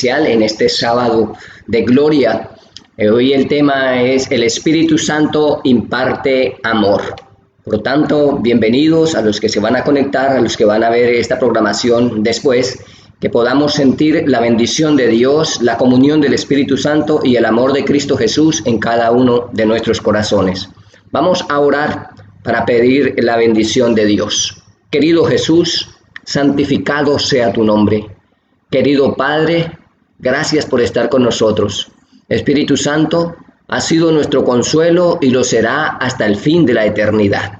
especial en este sábado de gloria. Hoy el tema es el Espíritu Santo imparte amor. Por lo tanto, bienvenidos a los que se van a conectar, a los que van a ver esta programación después, que podamos sentir la bendición de Dios, la comunión del Espíritu Santo y el amor de Cristo Jesús en cada uno de nuestros corazones. Vamos a orar para pedir la bendición de Dios. Querido Jesús, santificado sea tu nombre. Querido Padre, gracias por estar con nosotros. Espíritu Santo, ha sido nuestro consuelo y lo será hasta el fin de la eternidad.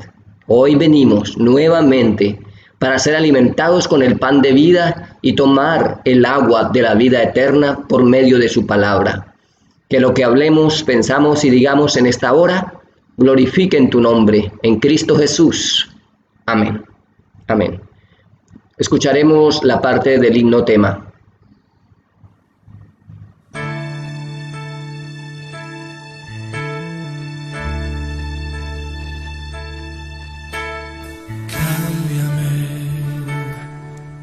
Hoy venimos nuevamente para ser alimentados con el pan de vida y tomar el agua de la vida eterna por medio de su palabra. Que lo que hablemos, pensamos y digamos en esta hora, glorifiquen tu nombre en Cristo Jesús. Amén. Amén. Escucharemos la parte del himno tema.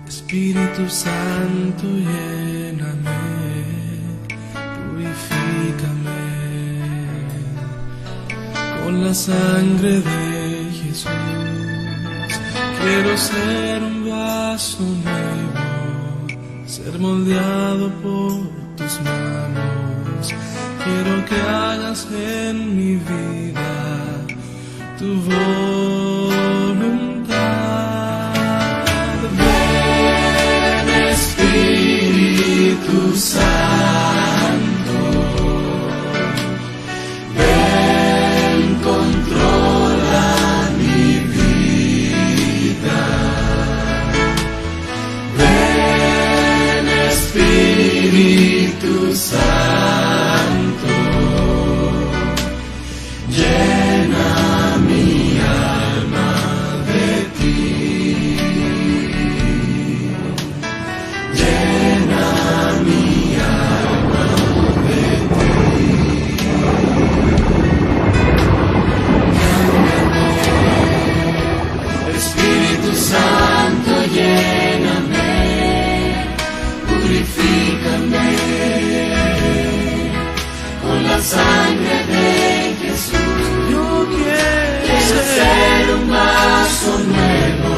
Espíritu Santo, lléname, purifícame con la sangre de Jesús. Quiero ser un vaso nuevo, ser moldeado por tus manos. Quiero que hagas en mi vida tu voluntad. Espíritu Santo, ven, controla mi vida. Ven, Espíritu Santo, llena mi alma de ti. Espíritu Santo, lléname, purifícame con la sangre de Jesús. Yo quiero ser un vaso nuevo,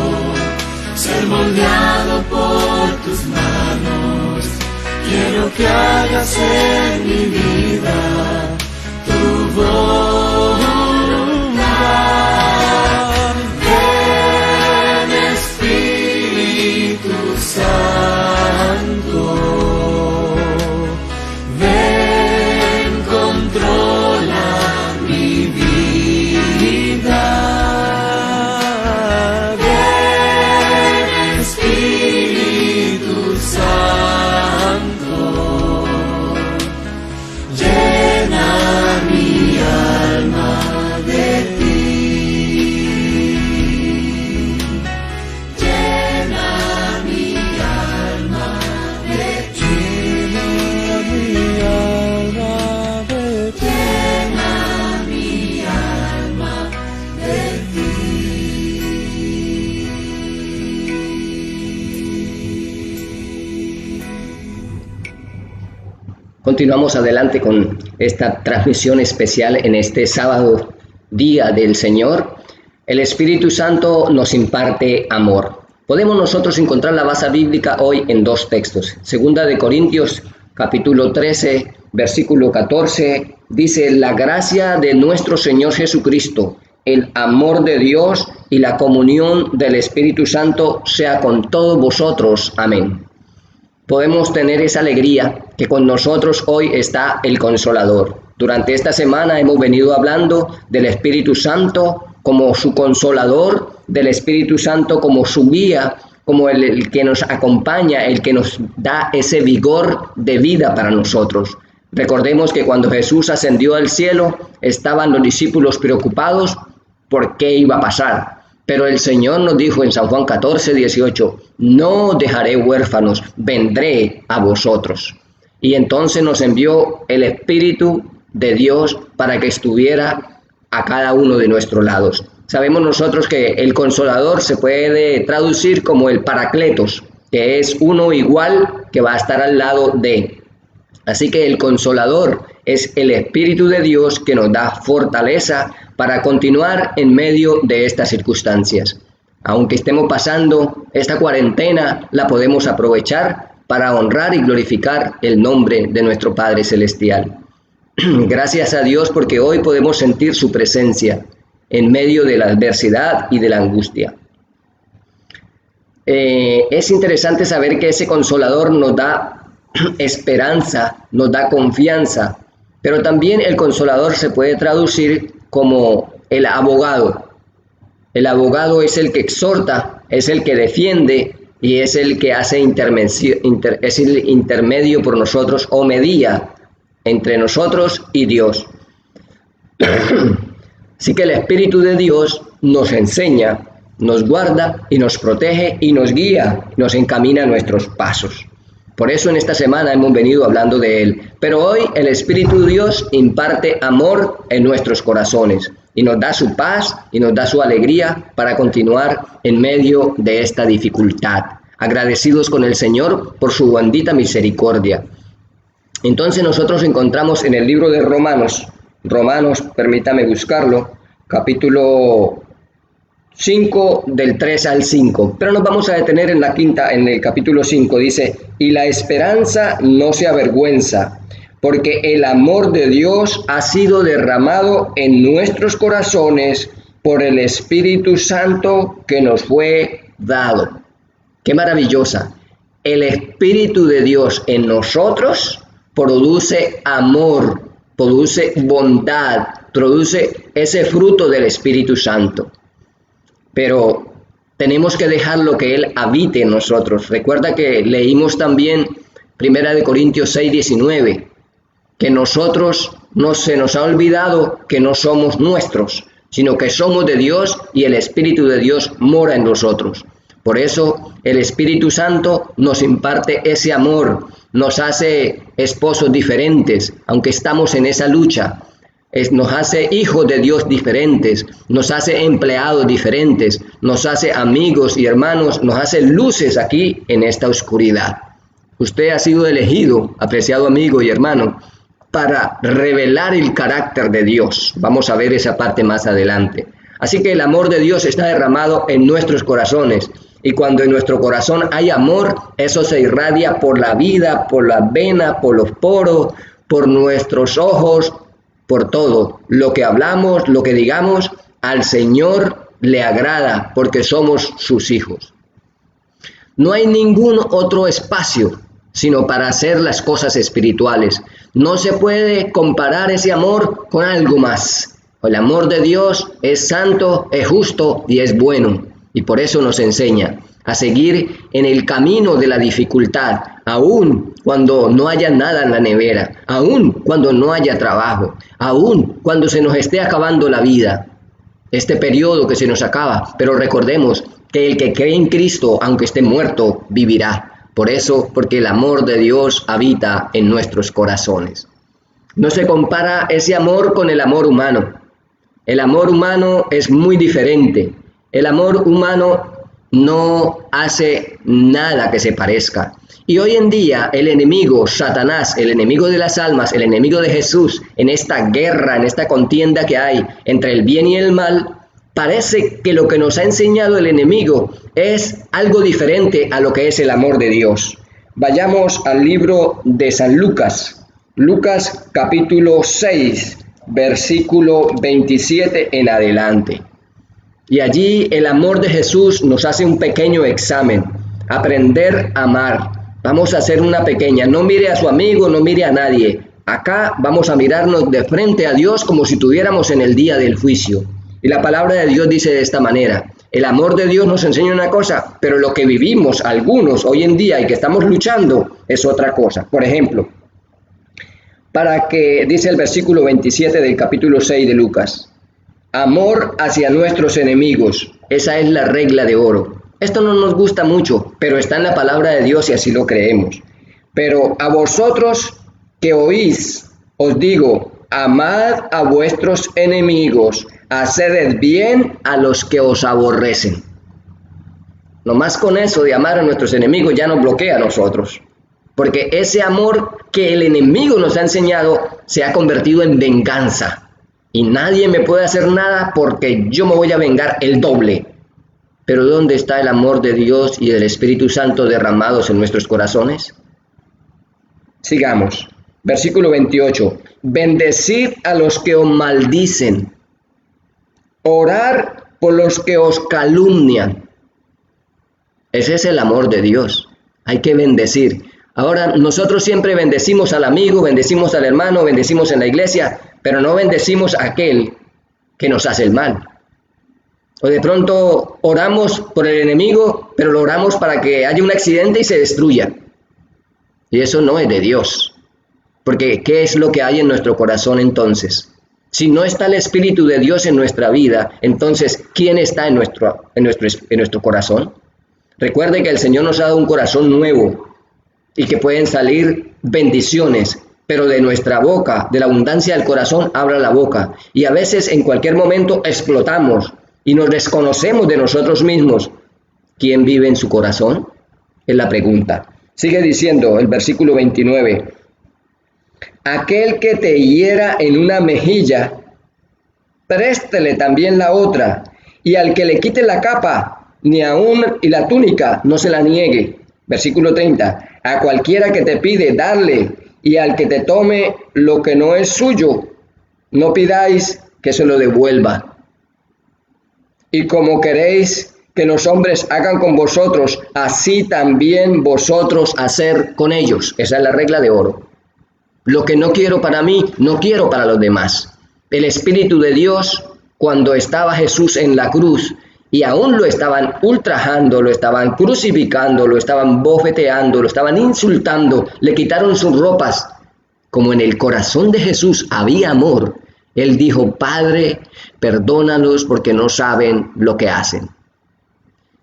ser moldeado por tus manos. Quiero que hagas en mi vida tu voluntad. Santo, ven, controla mi vida. Ven, Espíritu Santo, llena mi alma de ti. Continuamos adelante con esta transmisión especial en este sábado, día del Señor. El Espíritu Santo nos imparte amor. Podemos nosotros encontrar la base bíblica hoy en dos textos. Segunda de Corintios, capítulo 13, versículo 14, dice: la gracia de nuestro Señor Jesucristo, el amor de Dios y la comunión del Espíritu Santo sea con todos vosotros. Amén. Podemos tener esa alegría que con nosotros hoy está el Consolador. Durante esta semana hemos venido hablando del Espíritu Santo como su Consolador, del Espíritu Santo como su guía, como el que nos acompaña, el que nos da ese vigor de vida para nosotros. Recordemos que cuando Jesús ascendió al cielo, estaban los discípulos preocupados por qué iba a pasar. Pero el Señor nos dijo en San Juan 14, 18, no dejaré huérfanos, vendré a vosotros. Y entonces nos envió el Espíritu de Dios para que estuviera a cada uno de nuestros lados. Sabemos nosotros que el Consolador se puede traducir como el Paracletos, que es uno igual que va a estar al lado de. Así que el Consolador es el Espíritu de Dios que nos da fortaleza para continuar en medio de estas circunstancias. Aunque estemos pasando esta cuarentena, la podemos aprovechar para honrar y glorificar el nombre de nuestro Padre Celestial. Gracias a Dios porque hoy podemos sentir su presencia en medio de la adversidad y de la angustia. Es interesante saber que ese Consolador nos da esperanza, nos da confianza, pero también el Consolador se puede traducir como el abogado. El abogado es el que exhorta, es el que defiende y es el que hace es el intermedio por nosotros o medía entre nosotros y Dios. Así que el Espíritu de Dios nos enseña, nos guarda y nos protege y nos guía, nos encamina nuestros pasos. Por eso en esta semana hemos venido hablando de Él. Pero hoy el Espíritu de Dios imparte amor en nuestros corazones y nos da su paz y nos da su alegría para continuar en medio de esta dificultad. Agradecidos con el Señor por su bendita misericordia. Entonces nosotros encontramos en el libro de Romanos, permítame buscarlo, capítulo 5 del 3 al 5, pero nos vamos a detener en el capítulo 5, dice, y la esperanza no se avergüenza, porque el amor de Dios ha sido derramado en nuestros corazones por el Espíritu Santo que nos fue dado. ¡Qué maravillosa! El Espíritu de Dios en nosotros produce amor, produce bondad, produce ese fruto del Espíritu Santo. Pero tenemos que dejar lo que Él habite en nosotros. Recuerda que leímos también 1 Corintios 6:19, que nosotros no se nos ha olvidado que no somos nuestros, sino que somos de Dios y el Espíritu de Dios mora en nosotros. Por eso el Espíritu Santo nos imparte ese amor, nos hace esposos diferentes, aunque estamos en esa lucha. Nos hace hijos de Dios diferentes, nos hace empleados diferentes, nos hace amigos y hermanos, nos hace luces aquí en esta oscuridad. Usted ha sido elegido, apreciado amigo y hermano, para revelar el carácter de Dios. Vamos a ver esa parte más adelante. Así que el amor de Dios está derramado en nuestros corazones. Y cuando en nuestro corazón hay amor, eso se irradia por la vida, por las venas, por los poros, por nuestros ojos, por todo. Lo que hablamos, lo que digamos, al Señor le agrada porque somos sus hijos. No hay ningún otro espacio sino para hacer las cosas espirituales. No se puede comparar ese amor con algo más. El amor de Dios es santo, es justo y es bueno. Y por eso nos enseña a seguir en el camino de la dificultad, aun cuando no haya nada en la nevera, aun cuando no haya trabajo, aun cuando se nos esté acabando la vida, este periodo que se nos acaba. Pero recordemos que el que cree en Cristo, aunque esté muerto, vivirá. Por eso, porque el amor de Dios habita en nuestros corazones. No se compara ese amor con el amor humano. El amor humano es muy diferente. El amor humano no hace nada que se parezca. Y hoy en día el enemigo, Satanás, el enemigo de las almas, el enemigo de Jesús, en esta guerra, en esta contienda que hay entre el bien y el mal, parece que lo que nos ha enseñado el enemigo es algo diferente a lo que es el amor de Dios. Vayamos al libro de San Lucas, Lucas capítulo 6, versículo 27 en adelante. Y allí el amor de Jesús nos hace un pequeño examen, aprender a amar. Vamos a hacer una pequeña, no mire a su amigo, no mire a nadie. Acá vamos a mirarnos de frente a Dios como si estuviéramos en el día del juicio. Y la palabra de Dios dice de esta manera, el amor de Dios nos enseña una cosa, pero lo que vivimos algunos hoy en día y que estamos luchando es otra cosa. Por ejemplo, para que dice el versículo 27 del capítulo 6 de Lucas, amor hacia nuestros enemigos, esa es la regla de oro. Esto no nos gusta mucho, pero está en la palabra de Dios y así lo creemos. Pero a vosotros que oís, os digo, amad a vuestros enemigos, haced bien a los que os aborrecen. Nomás con eso de amar a nuestros enemigos ya nos bloquea a nosotros. Porque ese amor que el enemigo nos ha enseñado se ha convertido en venganza. Y nadie me puede hacer nada porque yo me voy a vengar el doble. Pero ¿dónde está el amor de Dios y del Espíritu Santo derramados en nuestros corazones? Sigamos. Versículo 28. Bendecid a los que os maldicen. Orar por los que os calumnian. Ese es el amor de Dios. Hay que bendecir. Ahora, nosotros siempre bendecimos al amigo, bendecimos al hermano, bendecimos en la iglesia, pero no bendecimos a aquel que nos hace el mal. O de pronto oramos por el enemigo, pero lo oramos para que haya un accidente y se destruya. Y eso no es de Dios. Porque ¿qué es lo que hay en nuestro corazón entonces? Si no está el Espíritu de Dios en nuestra vida, entonces ¿quién está en nuestro corazón? Recuerde que el Señor nos ha dado un corazón nuevo y que pueden salir bendiciones, pero de nuestra boca, de la abundancia del corazón, habla la boca. Y a veces en cualquier momento explotamos y nos desconocemos de nosotros mismos. ¿Quién vive en su corazón? Es la pregunta. Sigue diciendo el versículo 29. Aquel que te hiera en una mejilla, préstele también la otra, y al que le quite la capa, ni aun y la túnica, no se la niegue. Versículo 30. A cualquiera que te pide, darle, y al que te tome lo que no es suyo, no pidáis que se lo devuelva. Y como queréis que los hombres hagan con vosotros, así también vosotros hacer con ellos. Esa es la regla de oro. Lo que no quiero para mí, no quiero para los demás. El Espíritu de Dios, cuando estaba Jesús en la cruz, y aún lo estaban ultrajando, lo estaban crucificando, lo estaban bofeteando, lo estaban insultando, le quitaron sus ropas. Como en el corazón de Jesús había amor, Él dijo, Padre, perdónalos porque no saben lo que hacen.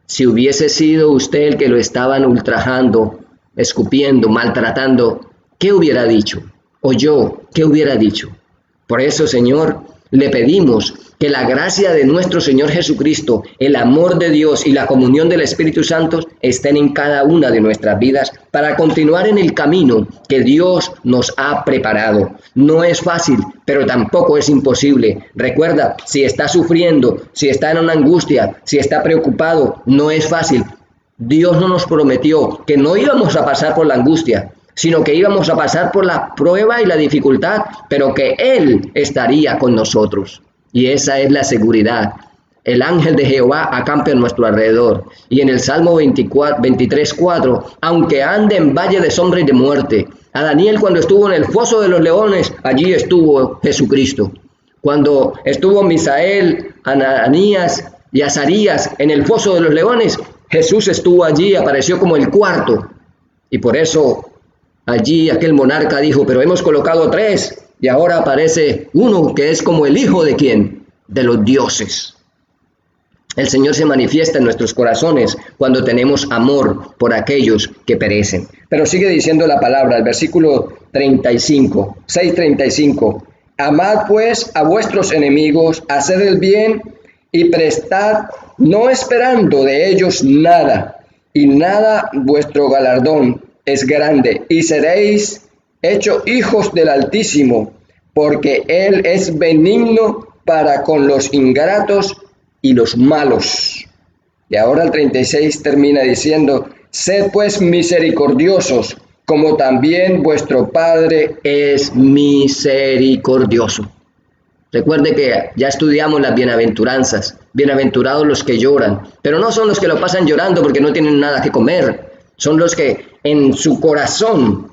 Si hubiese sido usted el que lo estaban ultrajando, escupiendo, maltratando, ¿qué hubiera dicho? O yo, ¿qué hubiera dicho? Por eso, Señor, le pedimos que la gracia de nuestro Señor Jesucristo, el amor de Dios y la comunión del Espíritu Santo estén en cada una de nuestras vidas para continuar en el camino que Dios nos ha preparado. No es fácil, pero tampoco es imposible. Recuerda, si está sufriendo, si está en una angustia, si está preocupado, no es fácil. Dios no nos prometió que no íbamos a pasar por la angustia, sino que íbamos a pasar por la prueba y la dificultad, pero que Él estaría con nosotros. Y esa es la seguridad. El ángel de Jehová acampa en nuestro alrededor. Y en el Salmo 23:4, aunque ande en valle de sombra y de muerte. A Daniel cuando estuvo en el foso de los leones, allí estuvo Jesucristo. Cuando estuvo Misael, Ananías y Azarías en el foso de los leones, Jesús estuvo allí, apareció como el cuarto. Y por eso allí aquel monarca dijo, pero hemos colocado 3 y ahora aparece uno que es como el hijo de ¿quién? De los dioses. El Señor se manifiesta en nuestros corazones cuando tenemos amor por aquellos que perecen. Pero sigue diciendo la palabra, el versículo 6:35. Amad pues a vuestros enemigos, haced el bien y prestad, no esperando de ellos nada, y nada vuestro galardón es grande, y seréis hechos hijos del Altísimo, porque Él es benigno para con los ingratos y los malos. Y ahora el 36 termina diciendo, sed pues misericordiosos, como también vuestro Padre es misericordioso. Recuerde que ya estudiamos las bienaventuranzas, bienaventurados los que lloran, pero no son los que lo pasan llorando porque no tienen nada que comer, son los que en su corazón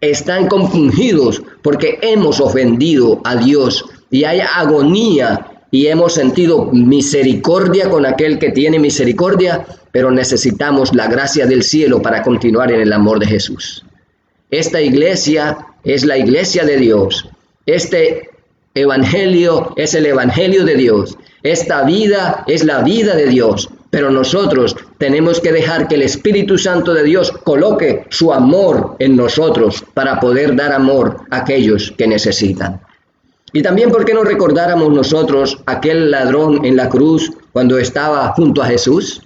están compungidos porque hemos ofendido a Dios y hay agonía y hemos sentido misericordia con aquel que tiene misericordia, pero necesitamos la gracia del cielo para continuar en el amor de Jesús. Esta iglesia es la iglesia de Dios. Este evangelio es el evangelio de Dios. Esta vida es la vida de Dios. Pero nosotros tenemos que dejar que el Espíritu Santo de Dios coloque su amor en nosotros para poder dar amor a aquellos que necesitan. Y también, ¿por qué no recordáramos nosotros aquel ladrón en la cruz cuando estaba junto a Jesús?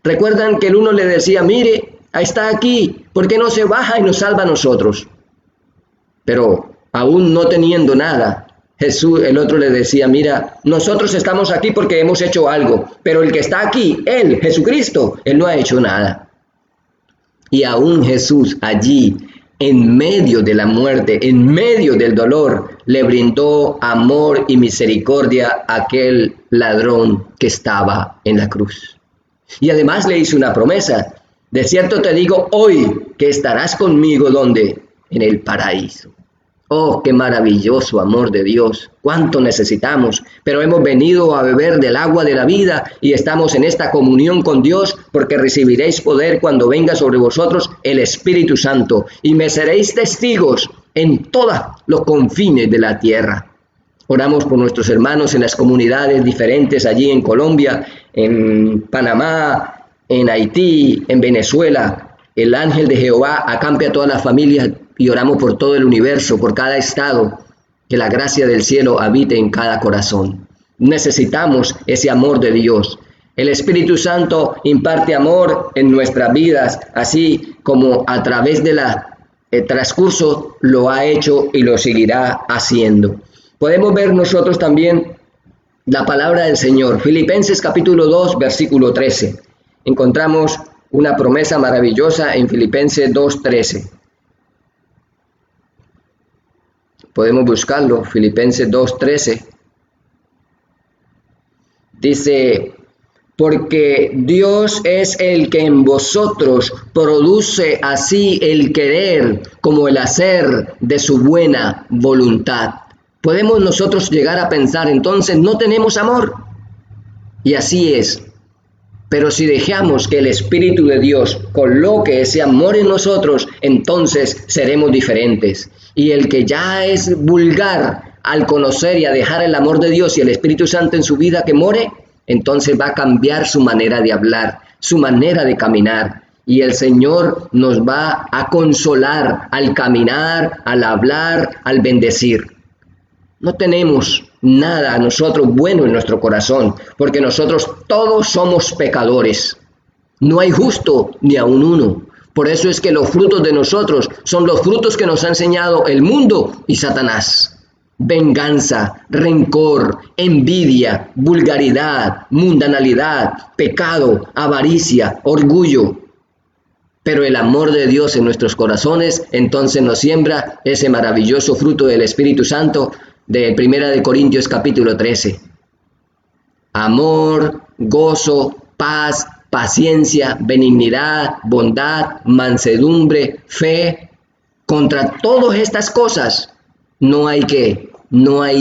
Recuerdan que el uno le decía, mire, está aquí, ¿por qué no se baja y nos salva a nosotros? Pero aún no teniendo nada, Jesús, el otro le decía, mira, nosotros estamos aquí porque hemos hecho algo, pero el que está aquí, Él, Jesucristo, Él no ha hecho nada. Y aún Jesús allí, en medio de la muerte, en medio del dolor, le brindó amor y misericordia a aquel ladrón que estaba en la cruz. Y además le hizo una promesa, de cierto te digo hoy que estarás conmigo, ¿dónde? En el paraíso. Oh, qué maravilloso amor de Dios, cuánto necesitamos, pero hemos venido a beber del agua de la vida y estamos en esta comunión con Dios porque recibiréis poder cuando venga sobre vosotros el Espíritu Santo y me seréis testigos en todos los confines de la tierra. Oramos por nuestros hermanos en las comunidades diferentes allí en Colombia, en Panamá, en Haití, en Venezuela. El ángel de Jehová acampe a todas las familias y oramos por todo el universo, por cada estado, que la gracia del cielo habite en cada corazón. Necesitamos ese amor de Dios. El Espíritu Santo imparte amor en nuestras vidas, así como a través del transcurso lo ha hecho y lo seguirá haciendo. Podemos ver nosotros también la palabra del Señor. Filipenses capítulo 2, versículo 13. Encontramos una promesa maravillosa en Filipenses 2:13. Podemos buscarlo, Filipenses 2:13. Dice, porque Dios es el que en vosotros produce así el querer como el hacer de su buena voluntad. Podemos nosotros llegar a pensar, entonces no tenemos amor. Y así es. Pero si dejamos que el Espíritu de Dios coloque ese amor en nosotros, entonces seremos diferentes. Y el que ya es vulgar al conocer y a dejar el amor de Dios y el Espíritu Santo en su vida que more, entonces va a cambiar su manera de hablar, su manera de caminar. Y el Señor nos va a consolar al caminar, al hablar, al bendecir. No tenemos nada a nosotros bueno en nuestro corazón, porque nosotros todos somos pecadores. No hay justo ni aun uno. Por eso es que los frutos de nosotros son los frutos que nos ha enseñado el mundo y Satanás. Venganza, rencor, envidia, vulgaridad, mundanalidad, pecado, avaricia, orgullo. Pero el amor de Dios en nuestros corazones entonces nos siembra ese maravilloso fruto del Espíritu Santo de 1 Corintios capítulo 13. Amor, gozo, paz, paciencia, benignidad, bondad, mansedumbre, fe. Contra todas estas cosas no hay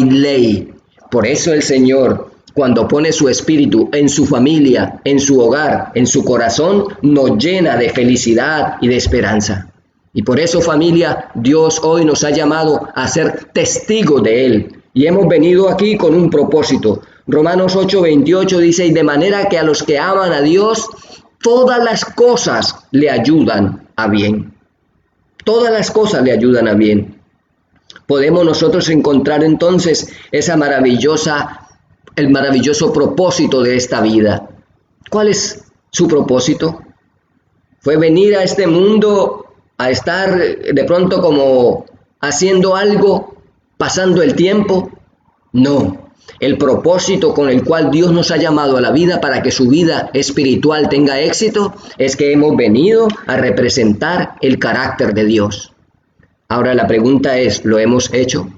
ley. Por eso el Señor, cuando pone su espíritu en su familia, en su hogar, en su corazón, nos llena de felicidad y de esperanza. Y por eso, familia, Dios hoy nos ha llamado a ser testigos de Él. Y hemos venido aquí con un propósito. Romanos 8:28 dice, y de manera que a los que aman a Dios, todas las cosas le ayudan a bien. Todas las cosas le ayudan a bien. Podemos nosotros encontrar entonces el maravilloso propósito de esta vida. ¿Cuál es su propósito? Fue venir a este mundo a estar de pronto como haciendo algo, pasando el tiempo. No, el propósito con el cual Dios nos ha llamado a la vida para que su vida espiritual tenga éxito es que hemos venido a representar el carácter de Dios. Ahora la pregunta es, ¿lo hemos hecho?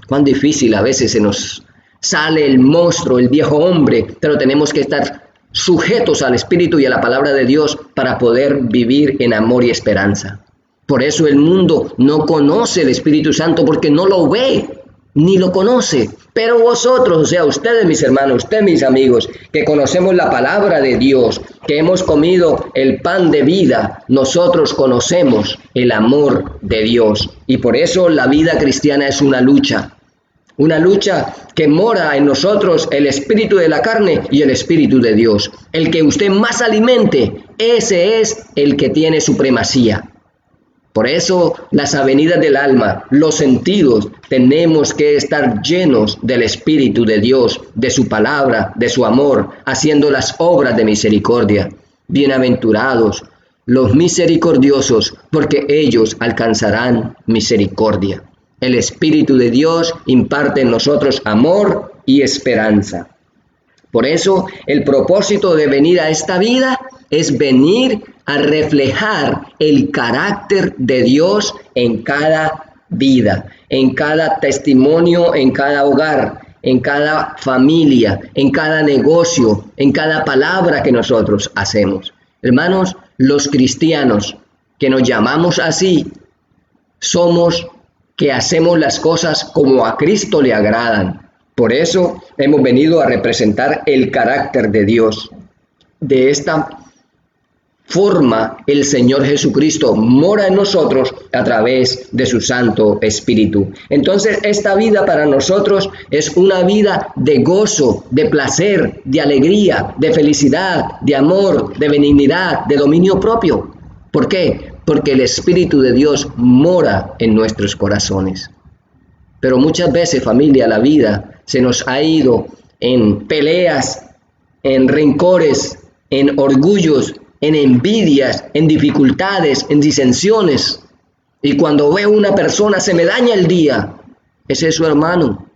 Cuán difícil a veces se nos sale el monstruo, el viejo hombre, pero tenemos que estar sujetos al Espíritu y a la palabra de Dios para poder vivir en amor y esperanza. Por eso el mundo no conoce el Espíritu Santo porque no lo ve, ni lo conoce. Pero vosotros, o sea, ustedes mis hermanos, ustedes mis amigos, que conocemos la palabra de Dios, que hemos comido el pan de vida, nosotros conocemos el amor de Dios. Y por eso la vida cristiana es una lucha que mora en nosotros el espíritu de la carne y el espíritu de Dios. El que usted más alimente, ese es el que tiene supremacía. Por eso las avenidas del alma, los sentidos, tenemos que estar llenos del Espíritu de Dios, de su palabra, de su amor, haciendo las obras de misericordia. Bienaventurados los misericordiosos, porque ellos alcanzarán misericordia. El Espíritu de Dios imparte en nosotros amor y esperanza. Por eso, el propósito de venir a esta vida es venir a reflejar el carácter de Dios en cada vida, en cada testimonio, en cada hogar, en cada familia, en cada negocio, en cada palabra que nosotros hacemos. Hermanos, los cristianos que nos llamamos así, somos que hacemos las cosas como a Cristo le agradan. Por eso hemos venido a representar el carácter de Dios. De esta forma, el Señor Jesucristo mora en nosotros a través de su Santo Espíritu. Entonces, esta vida para nosotros es una vida de gozo, de placer, de alegría, de felicidad, de amor, de benignidad, de dominio propio. ¿Por qué? Porque el Espíritu de Dios mora en nuestros corazones. Pero muchas veces, familia, la vida se nos ha ido en peleas, en rencores, en orgullos, en envidias, en dificultades, en disensiones. Y cuando veo una persona se me daña el día. Ese es su hermano.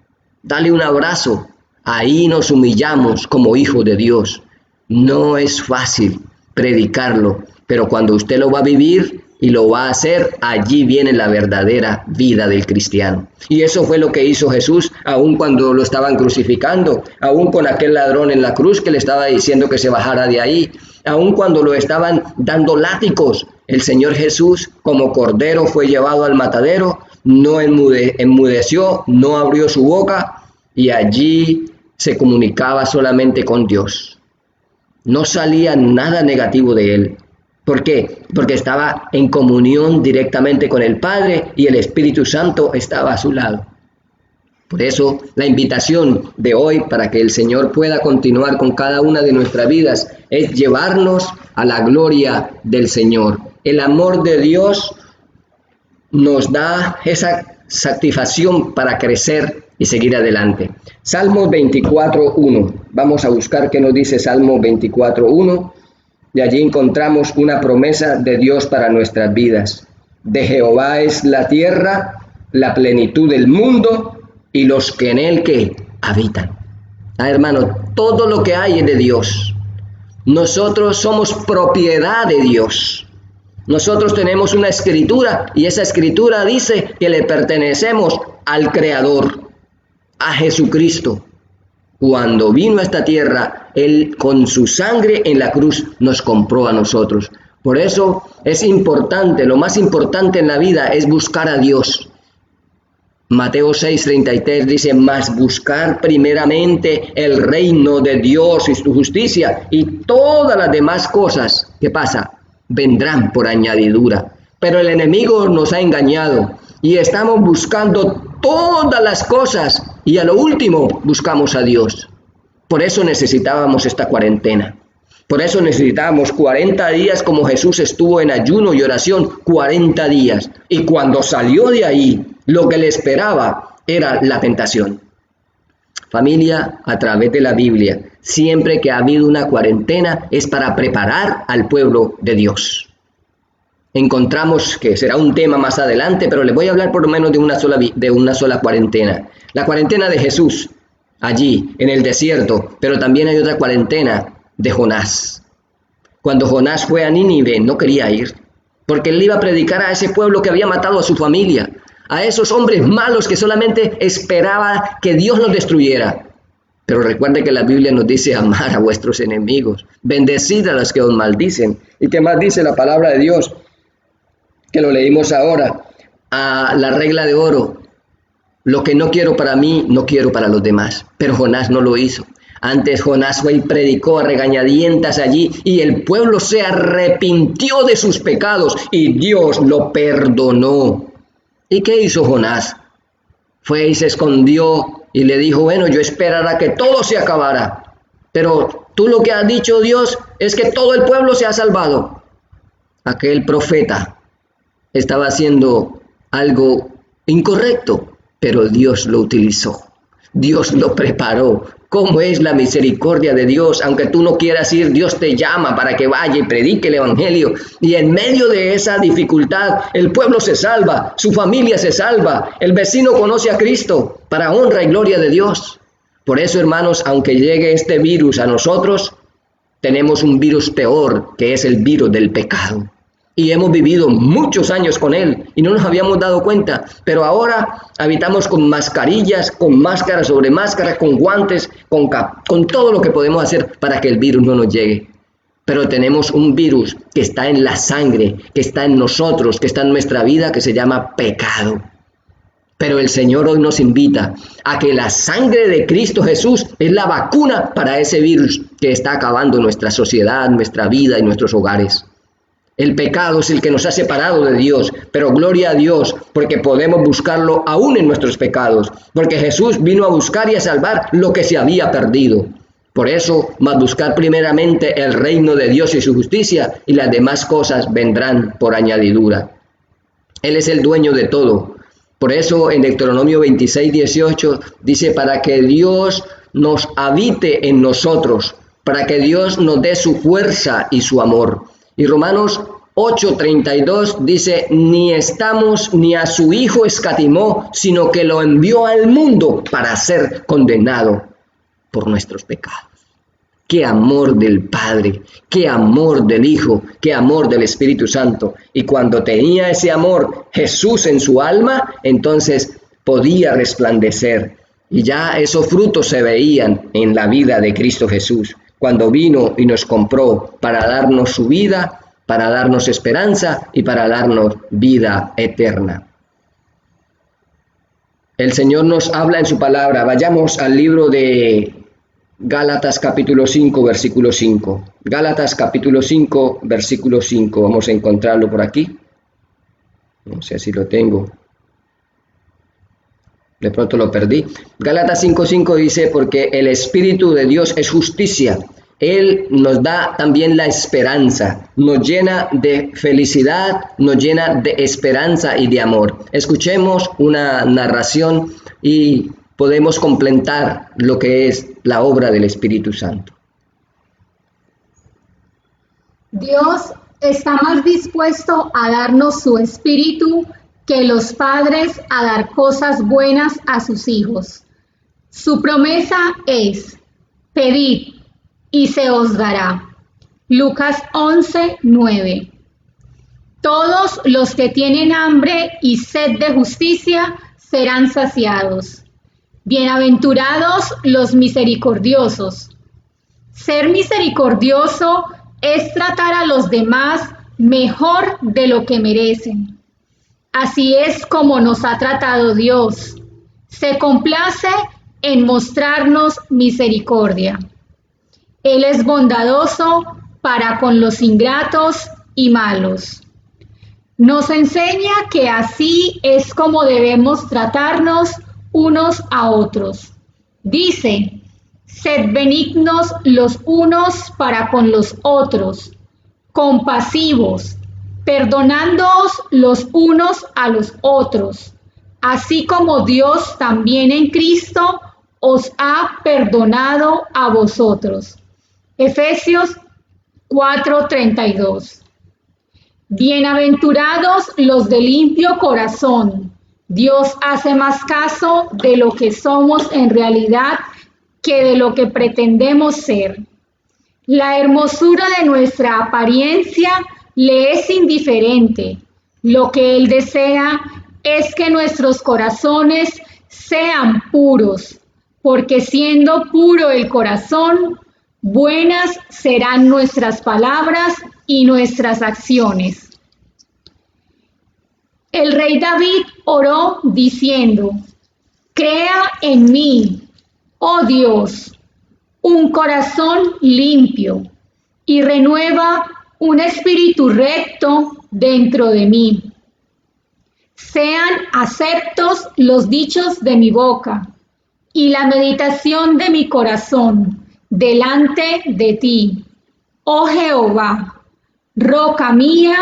Dale un abrazo. Ahí nos humillamos como hijos de Dios. No es fácil predicarlo, pero cuando usted lo va a vivir y lo va a hacer, allí viene la verdadera vida del cristiano. Y eso fue lo que hizo Jesús, aun cuando lo estaban crucificando, aun con aquel ladrón en la cruz que le estaba diciendo que se bajara de ahí, aun cuando lo estaban dando látigos. El Señor Jesús, como cordero, fue llevado al matadero, no enmudeció, no abrió su boca, y allí se comunicaba solamente con Dios. No salía nada negativo de él. ¿Por qué? Porque estaba en comunión directamente con el Padre y el Espíritu Santo estaba a su lado. Por eso, la invitación de hoy para que el Señor pueda continuar con cada una de nuestras vidas es llevarnos a la gloria del Señor. El amor de Dios nos da esa satisfacción para crecer y seguir adelante. Salmo 24:1. Vamos a buscar qué nos dice Salmo 24:1. De allí encontramos una promesa de Dios para nuestras vidas. De Jehová es la tierra, la plenitud del mundo y los que en él que habitan. Hermano, todo lo que hay es de Dios. Nosotros somos propiedad de Dios. Nosotros tenemos una escritura y esa escritura dice que le pertenecemos al Creador, a Jesucristo. Cuando vino a esta tierra, Él con su sangre en la cruz nos compró a nosotros. Por eso es importante, lo más importante en la vida es buscar a Dios. Mateo 6:33 dice, mas buscar primeramente el reino de Dios y su justicia, y todas las demás cosas, ¿qué pasa? Vendrán por añadidura. Pero el enemigo nos ha engañado y estamos buscando todas las cosas y a lo último buscamos a Dios. Por eso necesitábamos esta cuarentena. Por eso necesitábamos 40 días como Jesús estuvo en ayuno y oración, 40 días. Y cuando salió de ahí, lo que le esperaba era la tentación. Familia, a través de la Biblia, siempre que ha habido una cuarentena es para preparar al pueblo de Dios. Encontramos que será un tema más adelante, pero les voy a hablar por lo menos de una sola cuarentena. La cuarentena de Jesús, allí en el desierto, pero también hay otra cuarentena de Jonás. Cuando Jonás fue a Nínive, no quería ir, porque él iba a predicar a ese pueblo que había matado a su familia, a esos hombres malos que solamente esperaba que Dios los destruyera. Pero recuerde que la Biblia nos dice amar a vuestros enemigos, bendecid a los que os maldicen. ¿Y qué más dice la palabra de Dios? Que lo leímos ahora, a la regla de oro. Lo que no quiero para mí, no quiero para los demás. Pero Jonás no lo hizo. Antes Jonás fue y predicó a regañadientas allí y el pueblo se arrepintió de sus pecados y Dios lo perdonó. ¿Y qué hizo Jonás? Fue y se escondió y le dijo, bueno, yo esperaré que todo se acabara. Pero tú lo que has dicho, Dios, es que todo el pueblo se ha salvado. Aquel profeta estaba haciendo algo incorrecto, pero Dios lo utilizó. Dios lo preparó cómo es la misericordia de Dios. Aunque tú no quieras ir, Dios te llama para que vaya y predique el evangelio. Y en medio de esa dificultad, el pueblo se salva, su familia se salva, el vecino conoce a Cristo para honra y gloria de Dios. Por eso, hermanos, aunque llegue este virus a nosotros, tenemos un virus peor, que es el virus del pecado. Y hemos vivido muchos años con él y no nos habíamos dado cuenta. Pero ahora habitamos con mascarillas, con máscara sobre máscara, con guantes, con todo lo que podemos hacer para que el virus no nos llegue. Pero tenemos un virus que está en la sangre, que está en nosotros, que está en nuestra vida, que se llama pecado. Pero el Señor hoy nos invita a que la sangre de Cristo Jesús es la vacuna para ese virus que está acabando nuestra sociedad, nuestra vida y nuestros hogares. El pecado es el que nos ha separado de Dios, pero gloria a Dios porque podemos buscarlo aún en nuestros pecados, porque Jesús vino a buscar y a salvar lo que se había perdido. Por eso, más buscar primeramente el reino de Dios y su justicia, y las demás cosas vendrán por añadidura. Él es el dueño de todo. Por eso en Deuteronomio 26:18 dice, para que Dios nos habite en nosotros, para que Dios nos dé su fuerza y su amor. Y Romanos 8:32 dice, ni estamos ni a su Hijo escatimó, sino que lo envió al mundo para ser condenado por nuestros pecados. Qué amor del Padre, qué amor del Hijo, qué amor del Espíritu Santo. Y cuando tenía ese amor Jesús en su alma, entonces podía resplandecer. Y ya esos frutos se veían en la vida de Cristo Jesús, cuando vino y nos compró para darnos su vida, para darnos esperanza y para darnos vida eterna. El Señor nos habla en su palabra. Vayamos al libro de Gálatas capítulo 5, versículo 5. Gálatas capítulo 5, versículo 5. Vamos a encontrarlo por aquí. No sé si lo tengo. De pronto lo perdí. Gálatas 5:5 dice, porque el Espíritu de Dios es justicia. Él nos da también la esperanza, nos llena de felicidad, nos llena de esperanza y de amor. Escuchemos una narración y podemos completar lo que es la obra del Espíritu Santo. Dios está más dispuesto a darnos su Espíritu que los padres a dar cosas buenas a sus hijos. Su promesa es, pedid y se os dará. Lucas 11:9. Todos los que tienen hambre y sed de justicia serán saciados. Bienaventurados los misericordiosos. Ser misericordioso es tratar a los demás mejor de lo que merecen. Así es como nos ha tratado Dios. Se complace en mostrarnos misericordia. Él es bondadoso para con los ingratos y malos. Nos enseña que así es como debemos tratarnos unos a otros. Dice, sed benignos los unos para con los otros, compasivos, perdonándoos los unos a los otros, así como Dios también en Cristo os ha perdonado a vosotros. Efesios 4:32. Bienaventurados los de limpio corazón. Dios hace más caso de lo que somos en realidad que de lo que pretendemos ser. La hermosura de nuestra apariencia le es indiferente. Lo que Él desea es que nuestros corazones sean puros, porque siendo puro el corazón, buenas serán nuestras palabras y nuestras acciones. El rey David oró diciendo, crea en mí, oh Dios, un corazón limpio y renueva un espíritu recto dentro de mí. Sean aceptos los dichos de mi boca y la meditación de mi corazón delante de ti, oh Jehová, roca mía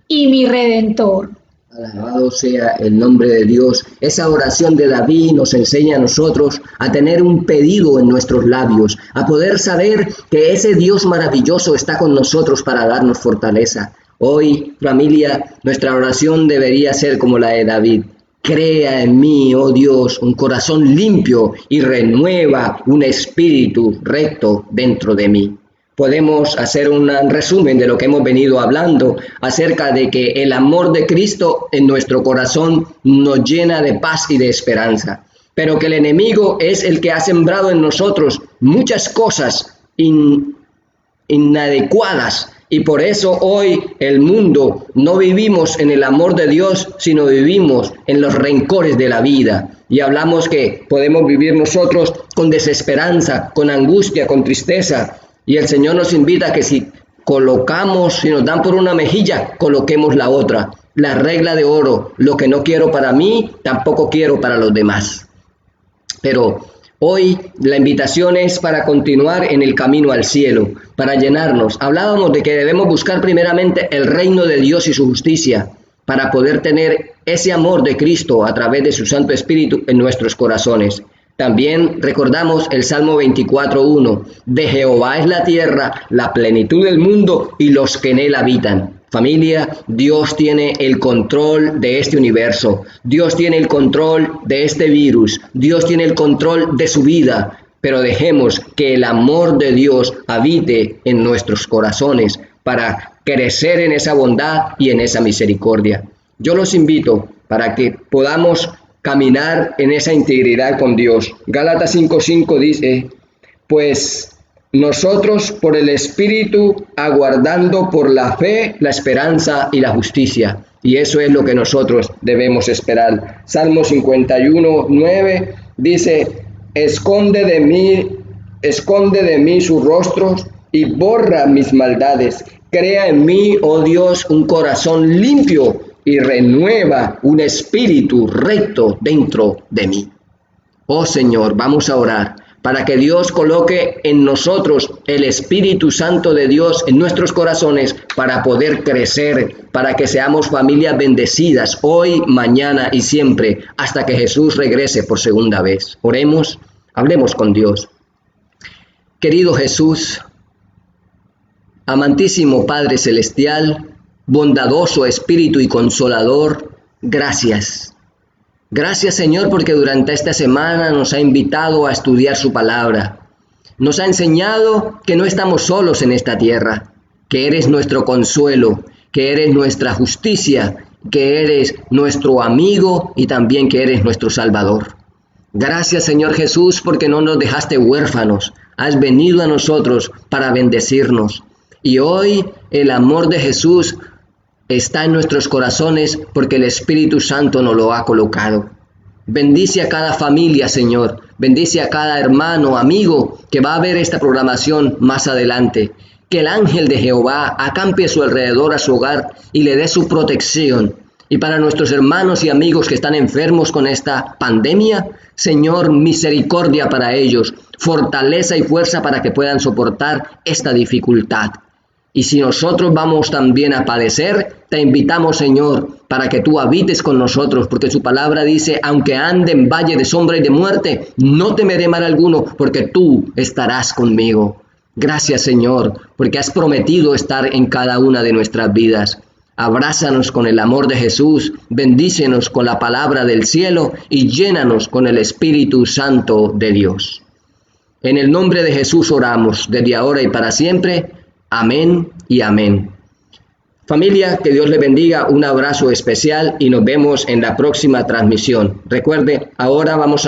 y mi redentor. Alabado sea el nombre de Dios. Esa oración de David nos enseña a nosotros a tener un pedido en nuestros labios, a poder saber que ese Dios maravilloso está con nosotros para darnos fortaleza. Hoy, familia, nuestra oración debería ser como la de David. Crea en mí, oh Dios, un corazón limpio y renueva un espíritu recto dentro de mí. Podemos hacer un resumen de lo que hemos venido hablando acerca de que el amor de Cristo en nuestro corazón nos llena de paz y de esperanza, pero que el enemigo es el que ha sembrado en nosotros muchas cosas inadecuadas, y por eso hoy el mundo no vivimos en el amor de Dios, sino vivimos en los rencores de la vida. Y hablamos que podemos vivir nosotros con desesperanza, con angustia, con tristeza. Y el Señor nos invita a que si nos dan por una mejilla, coloquemos la otra. La regla de oro, lo que no quiero para mí, tampoco quiero para los demás. Pero hoy la invitación es para continuar en el camino al cielo, para llenarnos. Hablábamos de que debemos buscar primeramente el reino de Dios y su justicia, para poder tener ese amor de Cristo a través de su Santo Espíritu en nuestros corazones. También recordamos el Salmo 24:1, de Jehová es la tierra, la plenitud del mundo y los que en él habitan. Familia, Dios tiene el control de este universo, Dios tiene el control de este virus, Dios tiene el control de su vida, pero dejemos que el amor de Dios habite en nuestros corazones para crecer en esa bondad y en esa misericordia. Yo los invito para que podamos caminar en esa integridad con Dios. Gálatas 5:5 dice, pues nosotros por el Espíritu aguardando por la fe, la esperanza y la justicia. Y eso es lo que nosotros debemos esperar. Salmo 51:9 dice, esconde de mí sus rostros y borra mis maldades. Crea en mí, oh Dios, un corazón limpio y renueva un espíritu recto dentro de mí. Oh Señor, vamos a orar para que Dios coloque en nosotros el Espíritu Santo de Dios en nuestros corazones para poder crecer, para que seamos familias bendecidas hoy, mañana y siempre, hasta que Jesús regrese por segunda vez. Oremos, hablemos con Dios. Querido Jesús, amantísimo Padre Celestial, bondadoso Espíritu y Consolador, gracias. Gracias, Señor, porque durante esta semana nos ha invitado a estudiar su palabra. Nos ha enseñado que no estamos solos en esta tierra, que eres nuestro consuelo, que eres nuestra justicia, que eres nuestro amigo y también que eres nuestro Salvador. Gracias, Señor Jesús, porque no nos dejaste huérfanos. Has venido a nosotros para bendecirnos. Y hoy el amor de Jesús está en nuestros corazones porque el Espíritu Santo nos lo ha colocado. Bendice a cada familia, Señor. Bendice a cada hermano, amigo que va a ver esta programación más adelante. Que el ángel de Jehová acampe a su alrededor, a su hogar y le dé su protección. Y para nuestros hermanos y amigos que están enfermos con esta pandemia, Señor, misericordia para ellos, fortaleza y fuerza para que puedan soportar esta dificultad. Y si nosotros vamos también a padecer, te invitamos, Señor, para que tú habites con nosotros, porque su palabra dice, aunque ande en valle de sombra y de muerte, no temeré mal alguno, porque tú estarás conmigo. Gracias, Señor, porque has prometido estar en cada una de nuestras vidas. Abrázanos con el amor de Jesús, bendícenos con la palabra del cielo y llénanos con el Espíritu Santo de Dios. En el nombre de Jesús oramos, desde ahora y para siempre. Amén y amén. Familia, que Dios le bendiga, un abrazo especial y nos vemos en la próxima transmisión. Recuerde, ahora vamos a